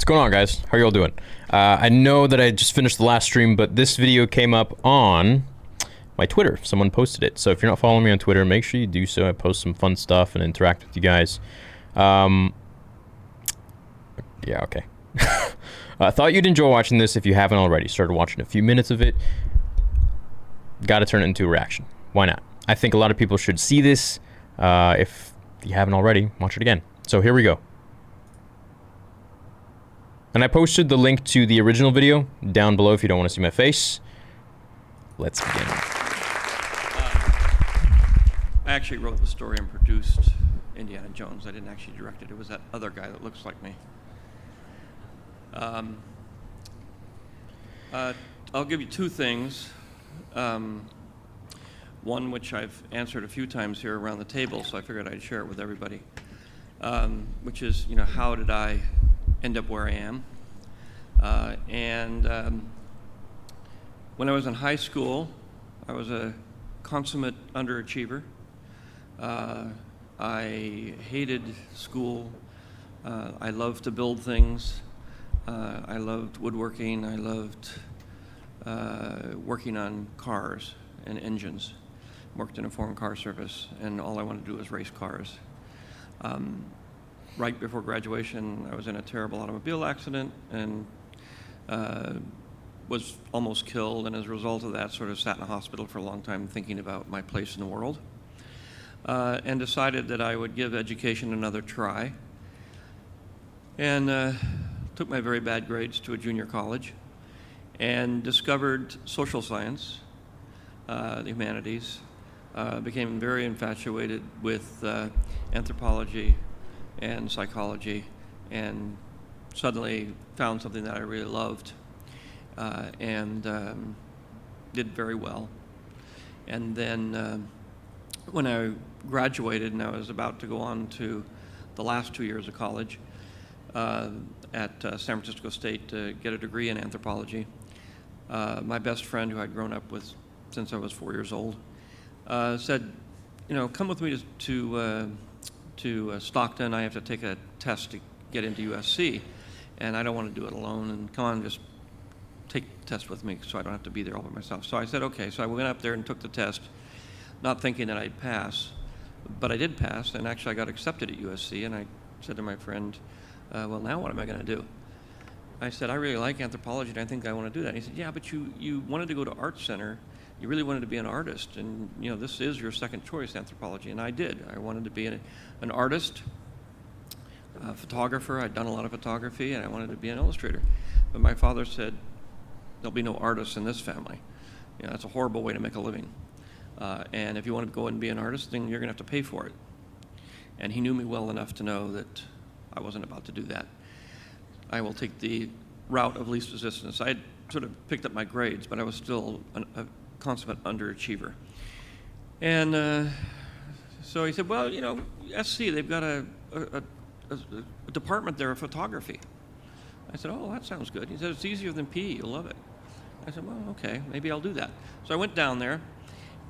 What's going on, guys? How are y'all doing? I know that I just finished the last stream, but this video came up on my Twitter. Someone posted it. So if you're not following me on Twitter, make sure you do so. I post some fun stuff and interact with you guys. Yeah, okay. I thought you'd enjoy watching this if you haven't already. Started watching a few minutes of it. Got to turn it into a reaction. Why not? I think a lot of people should see this. If you haven't already, watch it again. So here we go. And I posted the link to the original video down below if you don't want to see my face. Let's begin. I actually wrote the story and produced Indiana Jones. I didn't actually direct it. It was that other guy that looks like me. I'll give you two things. One which I've answered a few times here around the table, so I figured I'd share it with everybody. Which is, how did I end up where I am? When I was in high school, I was a consummate underachiever. I hated school. I loved to build things. I loved woodworking. I loved working on cars and engines. Worked in a foreign car service, and all I wanted to do was race cars. Right before graduation, I was in a terrible automobile accident and was almost killed, and as a result of that, sort of sat in a hospital for a long time thinking about my place in the world, and decided that I would give education another try, and took my very bad grades to a junior college and discovered social science, the humanities, became very infatuated with anthropology and psychology, and suddenly found something that I really loved, and did very well. And then when I graduated and I was about to go on to the last 2 years of college at San Francisco State to get a degree in anthropology, my best friend, who I'd grown up with since I was 4 years old, said, come with me to Stockton. I have to take a test to get into USC, and I don't want to do it alone, and come on, just take the test with me so I don't have to be there all by myself. So I said, okay. So I went up there and took the test, not thinking that I'd pass, but I did pass, and actually I got accepted at USC, and I said to my friend, well, now what am I going to do? I said, I really like anthropology, and I think I want to do that. And he said, yeah, but you wanted to go to Art Center. You really wanted to be an artist, and this is your second choice, anthropology, and I did. I wanted to be an artist, a photographer. I'd done a lot of photography, and I wanted to be an illustrator. But my father said, there'll be no artists in this family. That's a horrible way to make a living. And if you want to go and be an artist, then you're going to have to pay for it. And he knew me well enough to know that I wasn't about to do that. I will take the route of least resistance. I had sort of picked up my grades, but I was still a consummate underachiever. And so he said, well, SC, they've got a department there of photography. I said, oh, that sounds good. He said, it's easier than PE, you'll love it. I said, well, okay, maybe I'll do that. So I went down there,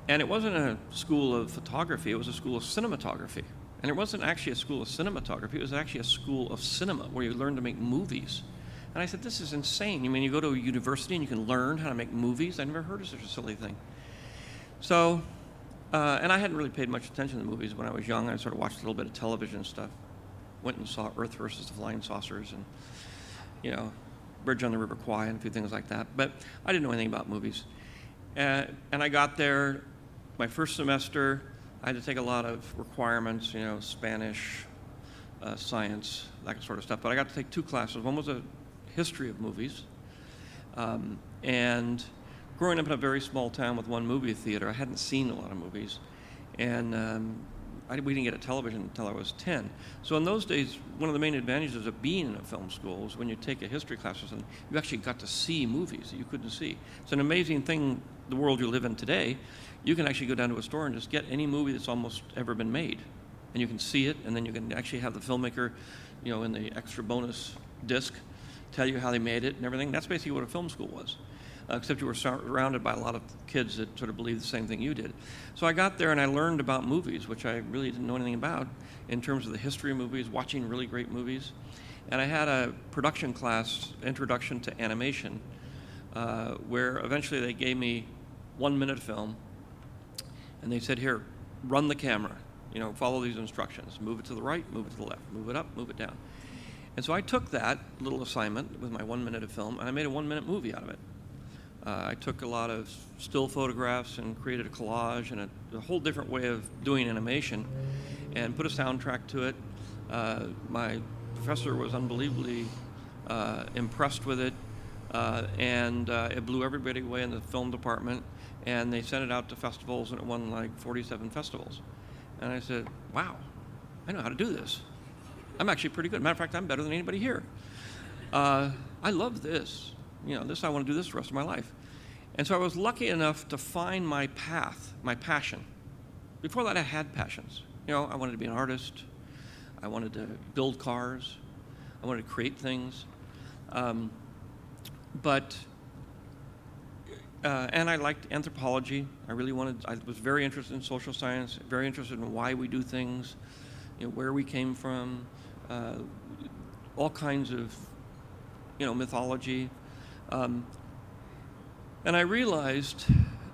and it wasn't a school of photography, it was a school of cinematography. And it wasn't actually a school of cinematography, it was actually a school of cinema, where you learn to make movies. And I said, this is insane. You go to a university and you can learn how to make movies? I never heard of such a silly thing. So, and I hadn't really paid much attention to the movies when I was young. I sort of watched a little bit of television stuff. Went and saw Earth versus the Flying Saucers and, Bridge on the River Kwai and a few things like that. But I didn't know anything about movies. And I got there, my first semester, I had to take a lot of requirements, Spanish, science, that sort of stuff. But I got to take two classes. One was a history of movies, and growing up in a very small town with one movie theater, I hadn't seen a lot of movies, and we didn't get a television until I was 10. So in those days, one of the main advantages of being in a film school was when you take a history class or something, you actually got to see movies that you couldn't see. It's an amazing thing, the world you live in today. You can actually go down to a store and just get any movie that's almost ever been made, and you can see it, and then you can actually have the filmmaker, in the extra bonus disc, tell you how they made it and everything. That's basically what a film school was, except you were surrounded by a lot of kids that sort of believed the same thing you did. So I got there and I learned about movies, which I really didn't know anything about, in terms of the history of movies, watching really great movies. And I had a production class, Introduction to Animation, where eventually they gave me 1 minute film, and they said, here, run the camera, follow these instructions. Move it to the right, move it to the left, move it up, move it down. And so I took that little assignment with my 1 minute of film, and I made a 1 minute movie out of it. I took a lot of still photographs and created a collage and a whole different way of doing animation, and put a soundtrack to it. My professor was unbelievably impressed with it, and it blew everybody away in the film department, and they sent it out to festivals, and it won like 47 festivals. And I said, wow, I know how to do this. I'm actually pretty good. Matter of fact, I'm better than anybody here. I love this. I want to do this the rest of my life. And so I was lucky enough to find my path, my passion. Before that, I had passions. I wanted to be an artist. I wanted to build cars. I wanted to create things. And I liked anthropology. I was very interested in social science, very interested in why we do things, where we came from, all kinds of, mythology. And I realized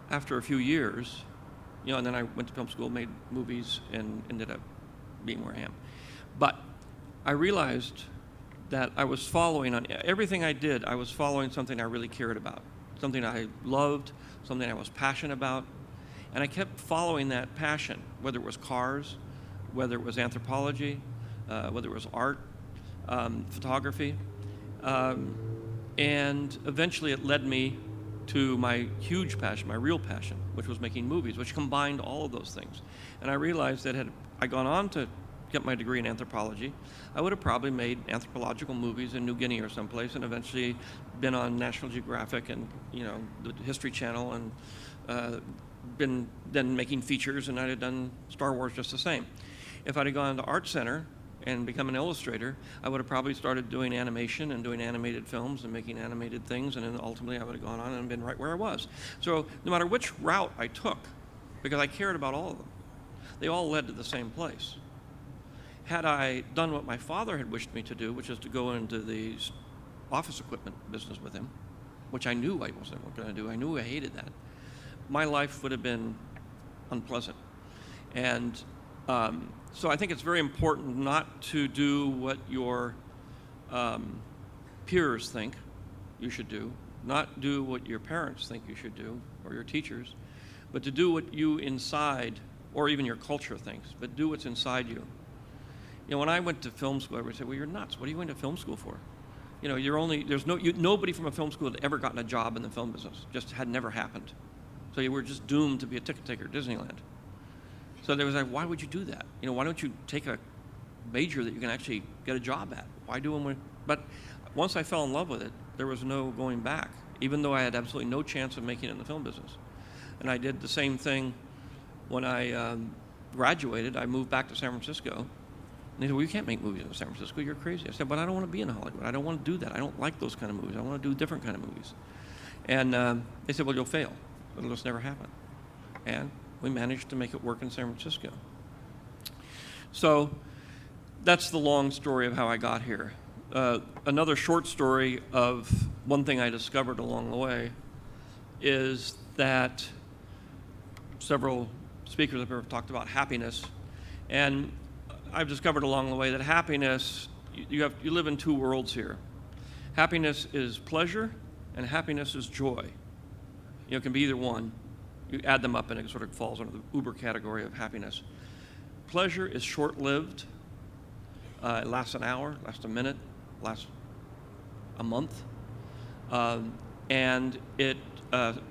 after a few years, and then I went to film school, made movies, and ended up being where I am. But I realized that I was following on everything I did, I was following something I really cared about, something I loved, something I was passionate about. And I kept following that passion, whether it was cars, whether it was anthropology, whether it was art, photography. And eventually it led me to my huge passion, my real passion, which was making movies, which combined all of those things. And I realized that had I gone on to get my degree in anthropology, I would have probably made anthropological movies in New Guinea or someplace, and eventually been on National Geographic and the History Channel, and been then making features, and I'd have done Star Wars just the same. If I'd have gone to Art Center and become an illustrator, I would have probably started doing animation and doing animated films and making animated things, and then ultimately I would have gone on and been right where I was. So no matter which route I took, because I cared about all of them, they all led to the same place. Had I done what my father had wished me to do, which is to go into the office equipment business with him, which I knew I wasn't going to do, I knew I hated that, my life would have been unpleasant. And so I think it's very important not to do what your peers think you should do, not do what your parents think you should do, or your teachers, but to do what you inside, or even your culture thinks, but do what's inside you. When I went to film school, everybody said, well, you're nuts. What are you going to film school for? Nobody from a film school had ever gotten a job in the film business. Just had never happened. So you were just doomed to be a ticket taker at Disneyland. So there was like, why would you do that? Why don't you take a major that you can actually get a job at? Why do them? But once I fell in love with it, there was no going back, even though I had absolutely no chance of making it in the film business. And I did the same thing when I graduated. I moved back to San Francisco. And they said, well, you can't make movies in San Francisco. You're crazy. I said, but I don't want to be in Hollywood. I don't want to do that. I don't like those kind of movies. I want to do different kind of movies. And they said, well, you'll fail. It'll just never happen. And we managed to make it work in San Francisco. So that's the long story of how I got here. Another short story of one thing I discovered along the way is that several speakers have talked about happiness. And I've discovered along the way that happiness, you live in two worlds here. Happiness is pleasure, and happiness is joy. It can be either one. You add them up and it sort of falls under the uber category of happiness. Pleasure is short-lived. It lasts an hour, lasts a minute, lasts a month. And it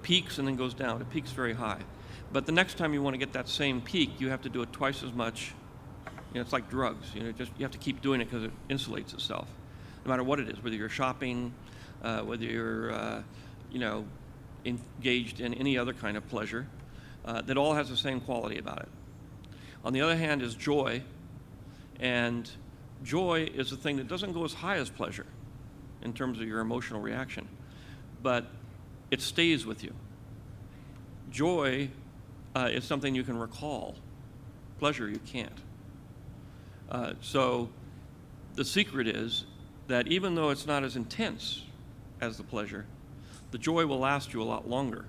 peaks and then goes down. It peaks very high. But the next time you want to get that same peak, you have to do it twice as much. It's like drugs. You have to keep doing it because it insulates itself, no matter what it is. Whether you're shopping, whether you're, engaged in any other kind of pleasure, that all has the same quality about it. On the other hand is joy, and joy is a thing that doesn't go as high as pleasure in terms of your emotional reaction, but it stays with you. Joy is something you can recall. Pleasure you can't. So the secret is that even though it's not as intense as the pleasure, the joy will last you a lot longer.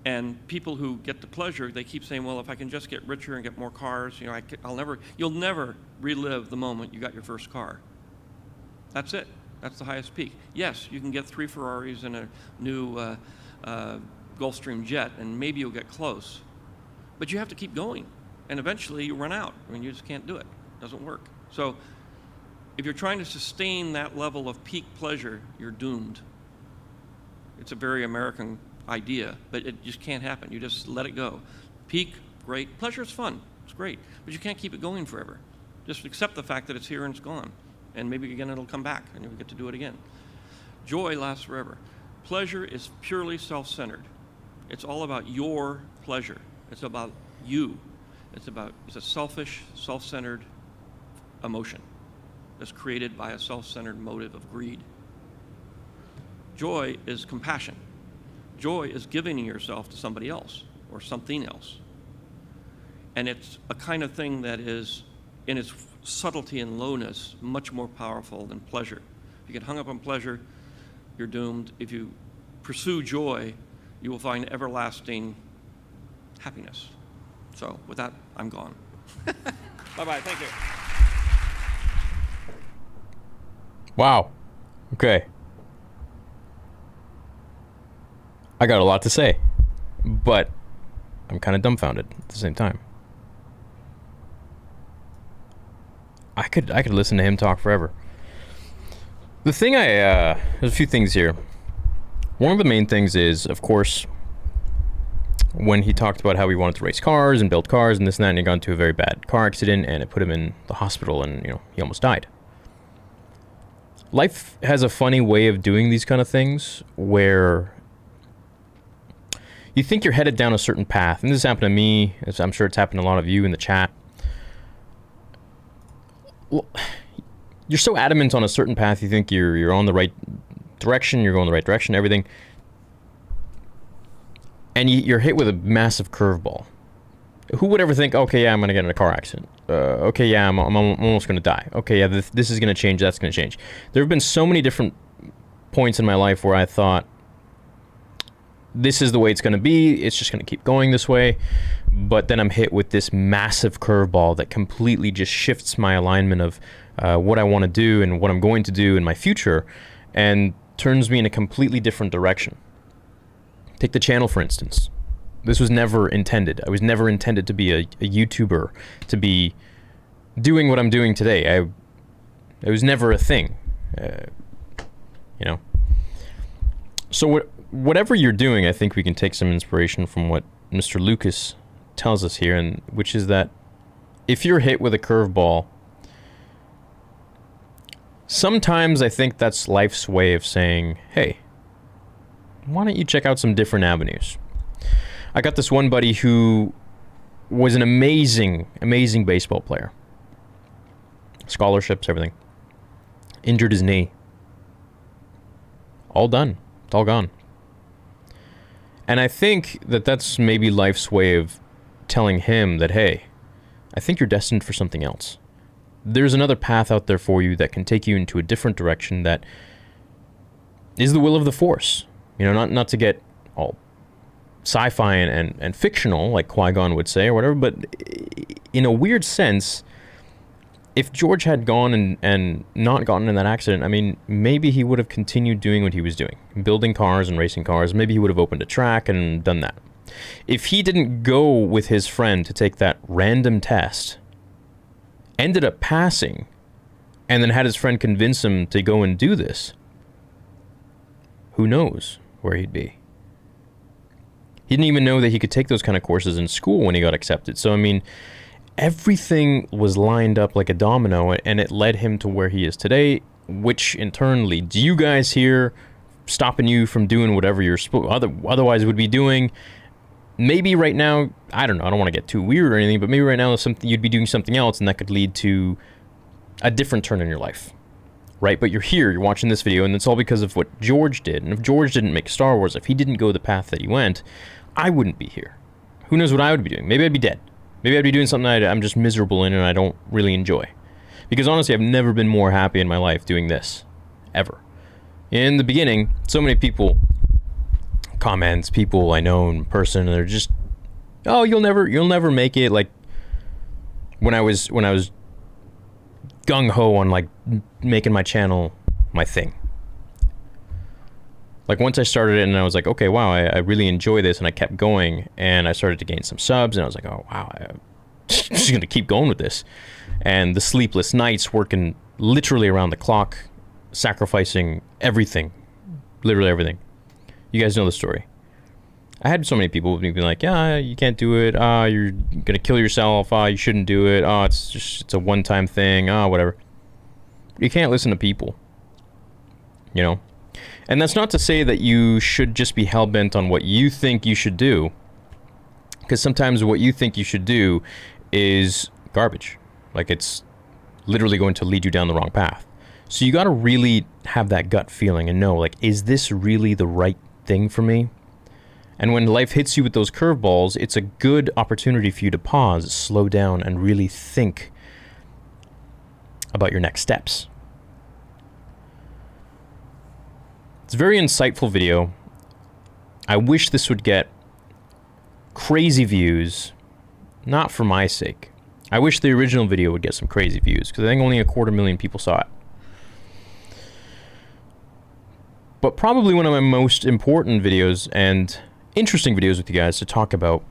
And people who get the pleasure, they keep saying, well, if I can just get richer and get more cars, you know, you'll never relive the moment you got your first car. That's it. That's the highest peak. Yes, you can get 3 Ferraris and a new Gulfstream jet, and maybe you'll get close. But you have to keep going, and eventually you run out. I mean, you just can't do it. It doesn't work. So if you're trying to sustain that level of peak pleasure, you're doomed. It's a very American idea, but it just can't happen. You just let it go. Peak, great. Pleasure is fun. It's great. But you can't keep it going forever. Just accept the fact that it's here and it's gone. And maybe again it'll come back and you'll get to do it again. Joy lasts forever. Pleasure is purely self-centered. It's all about your pleasure. It's about you. It's a selfish, self-centered emotion that's created by a self-centered motive of greed. Joy is compassion. Joy is giving yourself to somebody else or something else. And it's a kind of thing that is, in its subtlety and lowness, much more powerful than pleasure. If you get hung up on pleasure, you're doomed. If you pursue joy, you will find everlasting happiness. So with that, I'm gone. Bye-bye. Thank you. Wow. Okay. I got a lot to say, but I'm kind of dumbfounded at the same time. I could listen to him talk forever. The thing there's a few things here. One of the main things is, of course, when he talked about how he wanted to race cars and build cars and this and that, and he got into a very bad car accident and it put him in the hospital and, you know, he almost died. Life has a funny way of doing these kind of things where you think you're headed down a certain path, and this has happened to me, as I'm sure it's happened to a lot of you in the chat. You're so adamant on a certain path, you think you're on the right direction, you're going the right direction, everything, and you're hit with a massive curveball. Who would ever think, okay, yeah, I'm going to get in a car accident. Okay, yeah, I'm almost going to die. Okay, yeah, this is going to change, that's going to change. There have been so many different points in my life where I thought, this is the way it's going to be, it's just going to keep going this way, but then I'm hit with this massive curveball that completely just shifts my alignment of what I want to do and what I'm going to do in my future, and turns me in a completely different direction. Take the channel, for instance. This was never intended. I was never intended to be a YouTuber, to be doing what I'm doing today. It was never a thing, you know. So whatever you're doing, I think we can take some inspiration from what Mr. Lucas tells us here, and which is that if you're hit with a curveball, sometimes I think that's life's way of saying, hey, why don't you check out some different avenues? I got this one buddy who was an amazing, amazing baseball player. Scholarships, everything. Injured his knee. All done. It's all gone. And I think that that's maybe life's way of telling him that, hey, I think you're destined for something else. There's another path out there for you that can take you into a different direction that is the will of the Force. You know, not to get all sci-fi and fictional, like Qui-Gon would say or whatever, but in a weird sense, if George had gone and not gotten in that accident, I mean, maybe he would have continued doing what he was doing, building cars and racing cars. Maybe he would have opened a track and done that. If he didn't go with his friend to take that random test, ended up passing, and then had his friend convince him to go and do this, who knows where he'd be. He didn't even know that he could take those kind of courses in school when he got accepted. So, I mean, everything was lined up like a domino, and it led him to where he is today, which in turn leads you guys here, stopping you from doing whatever you're otherwise would be doing. Maybe right now, I don't know, I don't want to get too weird or anything, but maybe right now you'd be doing something else, and that could lead to a different turn in your life, right? But you're here, you're watching this video, and it's all because of what George did. And if George didn't make Star Wars, if he didn't go the path that he went, I wouldn't be here. Who knows what I would be doing? Maybe I'd be dead. Maybe I'd be doing something I'm just miserable in and I don't really enjoy. Because honestly, I've never been more happy in my life doing this, ever. In the beginning, so many people, comments, people I know in person, and they're just, oh, you'll never make it. Like when I was gung ho on like making my channel my thing. Like once I started it and I was like, okay, wow, I really enjoy this, and I kept going, and I started to gain some subs, and I was like, oh wow, I'm just gonna keep going with this. And the sleepless nights, working literally around the clock, sacrificing everything, literally everything. You guys know the story. I had so many people being like, yeah, you can't do it. You're gonna kill yourself. You shouldn't do it. It's a one-time thing. Whatever. You can't listen to people, you know? And that's not to say that you should just be hell-bent on what you think you should do, because sometimes what you think you should do is garbage. Like, it's literally going to lead you down the wrong path. So you got to really have that gut feeling and know, like, is this really the right thing for me? And when life hits you with those curveballs, it's a good opportunity for you to pause, slow down, and really think about your next steps. It's a very insightful video. I wish this would get crazy views, not for my sake. I wish the original video would get some crazy views, because I think only 250,000 people saw it. But probably one of my most important videos and interesting videos with you guys to talk about,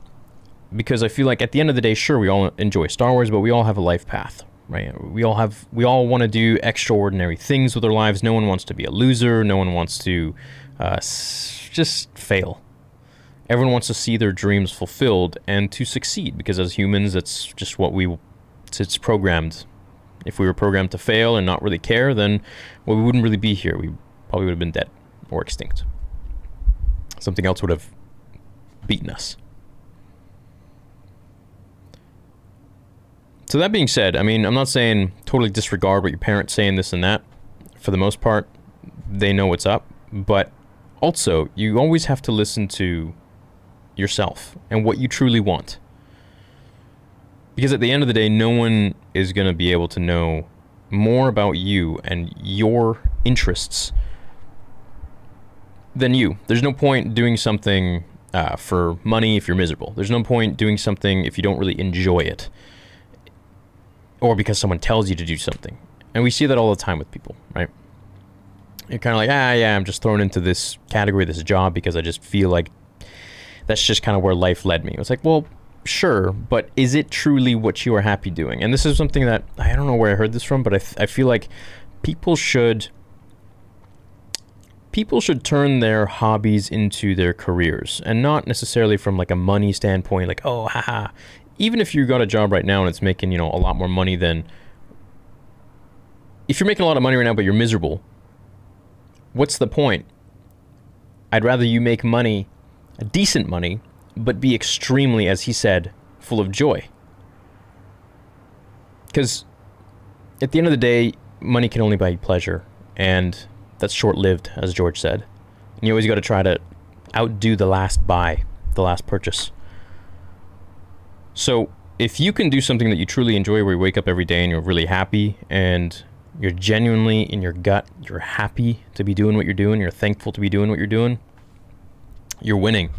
because I feel like at the end of the day, sure, we all enjoy Star Wars, but we all have a life path, right? We all want to do extraordinary things with our lives. No one wants to be a loser. No one wants to just fail. Everyone wants to see their dreams fulfilled and to succeed, because as humans, that's just what it's programmed. If we were programmed to fail and not really care, then well, we wouldn't really be here. We probably would have been dead or extinct. Something else would have beaten us. So that being said, I mean, I'm not saying totally disregard what your parents say and this and that. For the most part, they know what's up. But also, you always have to listen to yourself and what you truly want. Because at the end of the day, no one is going to be able to know more about you and your interests than you. There's no point doing something for money if you're miserable. There's no point doing something if you don't really enjoy it, or because someone tells you to do something. And we see that all the time with people, right? You're kind of like, yeah, I'm just thrown into this category, this job, because I just feel like that's just kind of where life led me. It's like, well, sure, but is it truly what you are happy doing? And this is something that, I don't know where I heard this from, but I feel like people should turn their hobbies into their careers, and not necessarily from like a money standpoint, like, oh, haha. Even if you got a job right now and it's making, a lot more money than, if you're making a lot of money right now but you're miserable, what's the point? I'd rather you make money, decent money, but be extremely, as he said, full of joy. Because at the end of the day, money can only buy you pleasure, and that's short-lived, as George said. And you always got to try to outdo the last buy, the last purchase. So if you can do something that you truly enjoy, where you wake up every day and you're really happy, and you're genuinely in your gut, you're happy to be doing what you're doing, you're thankful to be doing what you're doing, you're winning.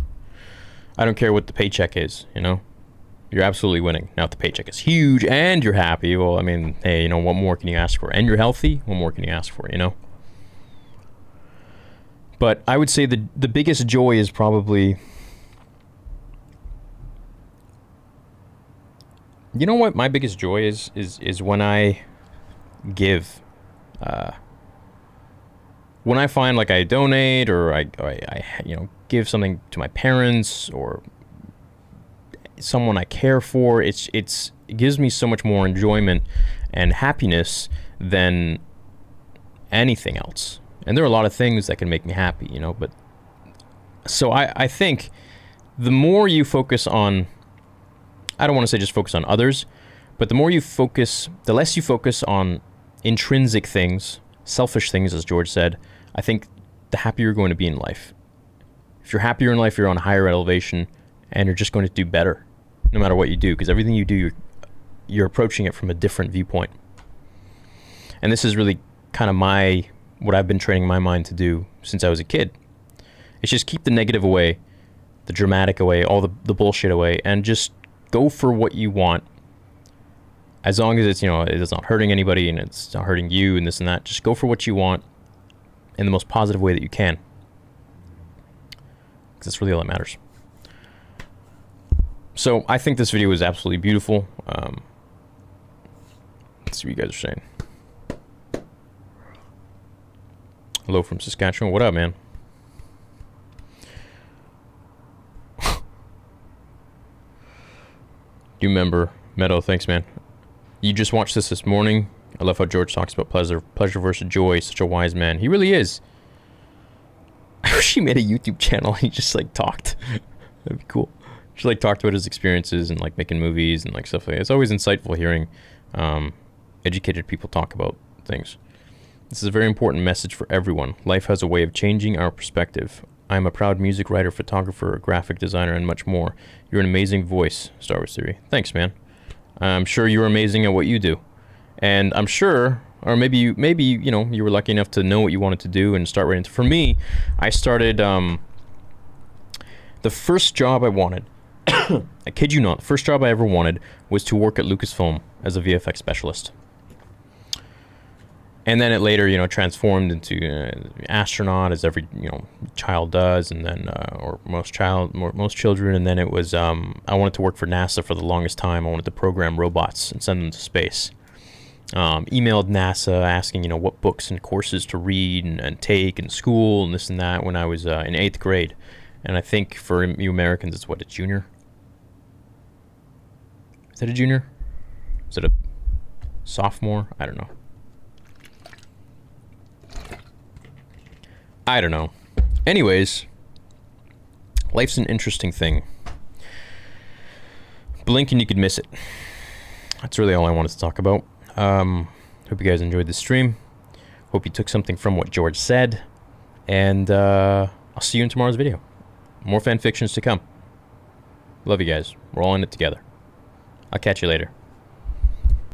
I don't care what the paycheck is, you're absolutely winning. Now, if the paycheck is huge and you're happy, well, I mean, hey, what more can you ask for? And you're healthy, what more can you ask for, But I would say the biggest joy is probably, you know what my biggest joy is when I give. When I find like I donate, or I give something to my parents or someone I care for, it gives me so much more enjoyment and happiness than anything else. And there are a lot of things that can make me happy, but so I think the more you focus on, I don't want to say just focus on others, but the less you focus on intrinsic things, selfish things, as George said, I think the happier you're going to be in life. If you're happier in life, you're on a higher elevation, and you're just going to do better no matter what you do, because everything you do, you're approaching it from a different viewpoint. And this is really kind of what I've been training my mind to do since I was a kid. It's just keep the negative away, the dramatic away, all the bullshit away, and just go for what you want. As long as it's, it's not hurting anybody and it's not hurting you and this and that. Just go for what you want in the most positive way that you can. Because that's really all that matters. So I think this video is absolutely beautiful. Let's see what you guys are saying. Hello from Saskatchewan. What up, man? Do you remember Meadow? Thanks, man. You just watched this morning. I love how George talks about pleasure versus joy. Such a wise man. He really is. I wish he made a YouTube channel and he just like talked. That'd be cool. Just like talked about his experiences and like making movies and like stuff like that. It's always insightful hearing educated people talk about things. This is a very important message for everyone. Life has a way of changing our perspective. I'm a proud music writer, photographer, graphic designer, and much more. You're an amazing voice, Star Wars Theory. Thanks, man. I'm sure you're amazing at what you do. And I'm sure, or maybe you were lucky enough to know what you wanted to do and start right into. For me, I started, the first job I wanted, I kid you not, the first job I ever wanted was to work at Lucasfilm as a VFX specialist. And then it later, transformed into astronaut, as every child does, and then or most children. And then it was I wanted to work for NASA for the longest time. I wanted to program robots and send them to space. Emailed NASA asking what books and courses to read and take in school and this and that when I was in 8th grade. And I think for you Americans, it's a junior. Is that a junior? Is it a sophomore? I don't know. I don't know. Anyways, life's an interesting thing. Blink and you could miss it. That's really all I wanted to talk about. Hope you guys enjoyed the stream. Hope you took something from what George said. And I'll see you in tomorrow's video. More fan fictions to come. Love you guys. We're all in it together. I'll catch you later.